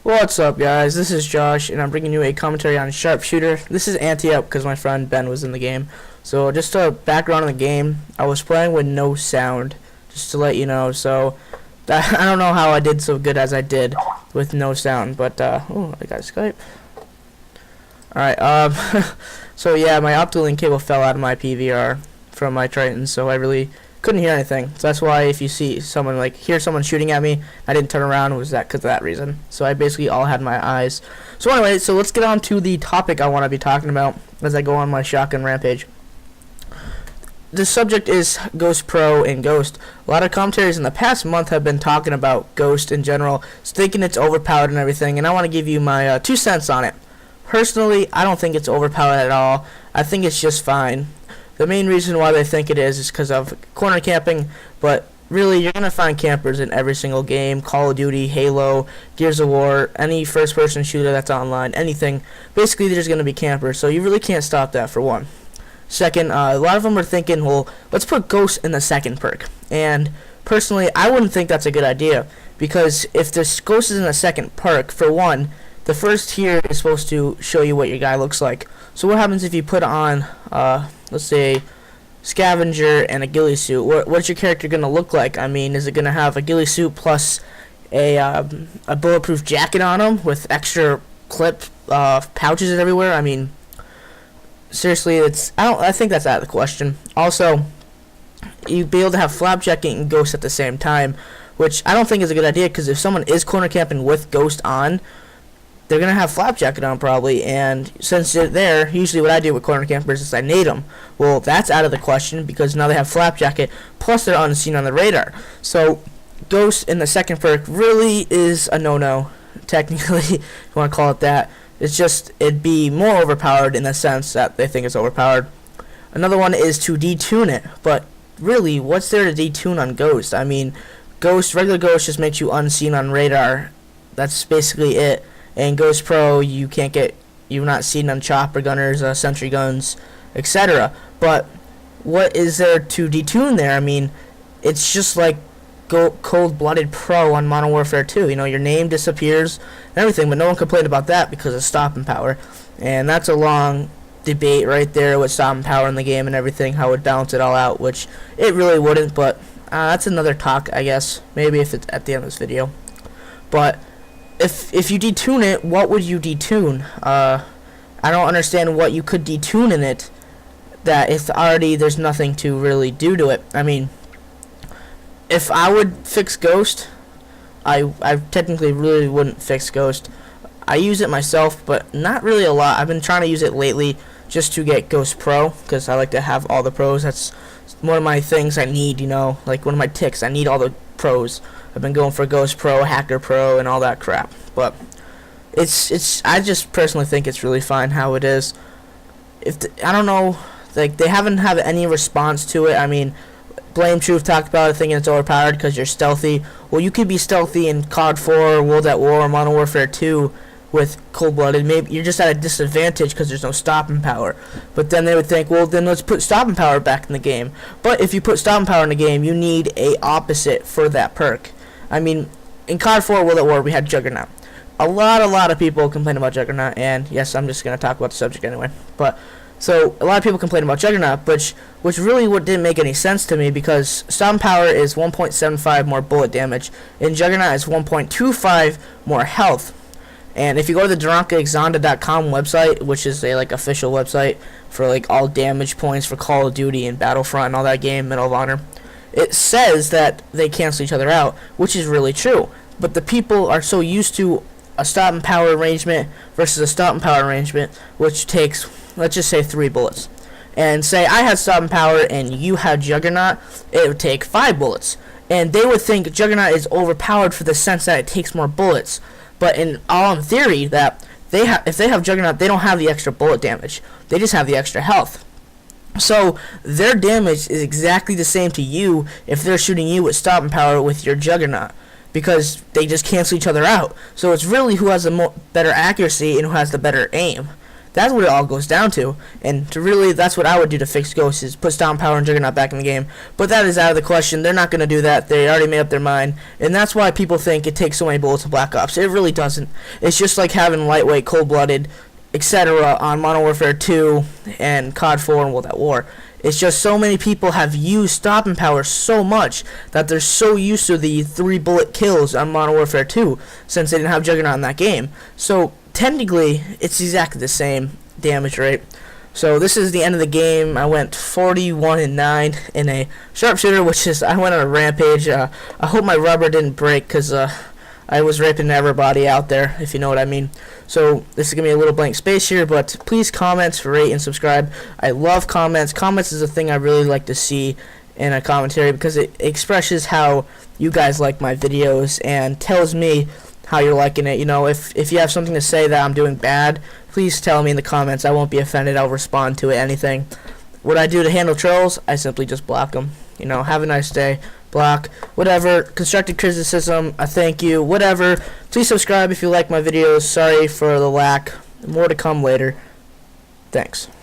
What's up, guys? This is Josh, and I'm bringing you a commentary on Sharpshooter. This is anti-up because my friend Ben was in the game. So just a background on the game, I was playing with no sound, just to let you know. So I don't know how I did so good as I did with no sound, but oh, I got Skype. Alright, so yeah, my OptiLink cable fell out of my PVR from my Triton, so I really couldn't hear anything. So that's why if you see someone, hear someone shooting at me, I didn't turn around, was that because of that reason. So I basically all had my eyes. So anyway, so let's get on to the topic I want to be talking about as I go on my shotgun rampage. The subject is Ghost Pro and Ghost. A lot of commentaries in the past month have been talking about Ghost in general, thinking it's overpowered and everything, and I want to give you my 2 cents on it. Personally, I don't think it's overpowered at all. I think it's just fine. The main reason why they think it is because of corner camping, but really you're going to find campers in every single game. Call of Duty, Halo, Gears of War, any first-person shooter that's online, anything. Basically, there's going to be campers, so you really can't stop that for one. Second, a lot of them are thinking, well, let's put Ghost in the second perk. And personally, I wouldn't think that's a good idea, because if this Ghost is in the second perk, for one, the first tier is supposed to show you what your guy looks like. So what happens if you put on, let's say, Scavenger and a ghillie suit? What's your character going to look like? I mean, is it going to have a ghillie suit plus a bulletproof jacket on him with extra clip pouches everywhere? I mean, seriously, I think that's out of the question. Also, you'd be able to have flapjacking and Ghost at the same time, which I don't think is a good idea, because if someone is corner camping with Ghost on, they're going to have flapjacket on probably, and since they're there, usually what I do with corner campers is I nade them. Well, that's out of the question, because now they have flapjacket, plus they're unseen on the radar. So, Ghost in the second perk really is a no-no, technically, if you want to call it that. It's just, it'd be more overpowered in the sense that they think it's overpowered. Another one is to detune it, but really, what's there to detune on Ghost? I mean, regular Ghost just makes you unseen on radar. That's basically it. And Ghost Pro, you're not seen on chopper gunners, sentry guns, etc. But what is there to detune there? I mean, it's just like Cold-Blooded Pro on Modern Warfare 2. You know, your name disappears and everything, but no one complained about that because of stopping power. And that's a long debate right there with stopping power in the game and everything, how it would balance it all out, which it really wouldn't, but that's another talk, I guess. Maybe if it's at the end of this video. But if you detune it, what would you detune? I don't understand what you could detune in it, that if already there's nothing to really do to it. I mean, if I would fix Ghost, I technically really wouldn't fix Ghost. I use it myself, but not really a lot. I've been trying to use it lately just to get Ghost Pro, because I like to have all the pros. That's one of my things I need, you know, like one of my ticks. I need all the pros. I've been going for Ghost Pro, Hacker Pro, and all that crap. But I just personally think it's really fine how it is. I don't know, like, they haven't had any response to it. I mean, Blame Truth talked about it, thinking it's overpowered because you're stealthy. Well, you could be stealthy in COD 4, World at War, or Modern Warfare 2 with Cold-Blooded. Maybe you're just at a disadvantage because there's no stopping power. But then they would think, well, then let's put stopping power back in the game. But if you put stopping power in the game, you need a opposite for that perk. I mean, in COD 4, World at War, we had Juggernaut. A lot of people complain about Juggernaut, and yes, I'm just going to talk about the subject anyway. But so a lot of people complain about Juggernaut, which really didn't make any sense to me, because stopping power is 1.75 more bullet damage, and Juggernaut is 1.25 more health. And if you go to the DurankaXonda.com website, which is a official website for all damage points for Call of Duty and Battlefront and all that game, Medal of Honor, it says that they cancel each other out, which is really true. But the people are so used to a stopping power arrangement versus a stopping power arrangement, which takes, let's just say, 3 bullets. And say I had stopping power and you had Juggernaut, it would take 5 bullets. And they would think Juggernaut is overpowered for the sense that it takes more bullets. But in theory, that if they have Juggernaut, they don't have the extra bullet damage. They just have the extra health. So their damage is exactly the same to you if they're shooting you with stopping power with your Juggernaut, because they just cancel each other out. So it's really who has the better accuracy and who has the better aim That's what it all goes down to. And to really, that's what I would do to fix Ghost, is put Stomp Power and Juggernaut back in the game. But that is out of the question. They're not going to do that. They already made up their mind. And that's why people think it takes so many bullets to Black Ops. It really doesn't. It's just like having lightweight, cold-blooded, etc. on Modern Warfare 2 and COD 4 and World at War. It's just so many people have used stopping power so much that they're so used to the 3-bullet kills on Modern Warfare 2 since they didn't have Juggernaut in that game. So technically, it's exactly the same damage rate. So this is the end of the game. I went 41-9 in a sharpshooter, which is, I went on a rampage. I hope my rubber didn't break, because I was raping everybody out there, if you know what I mean. So this is going to be a little blank space here, but please comment, rate, and subscribe. I love comments. Comments is a thing I really like to see in a commentary, because it expresses how you guys like my videos and tells me how you're liking it. You know, if you have something to say that I'm doing bad, please tell me in the comments. I won't be offended. I'll respond to it, anything. What I do to handle trolls, I simply just block them. You know, have a nice day. Block, whatever, constructive criticism, a thank you, whatever. Please subscribe if you like my videos. Sorry for the lack. More to come later. Thanks.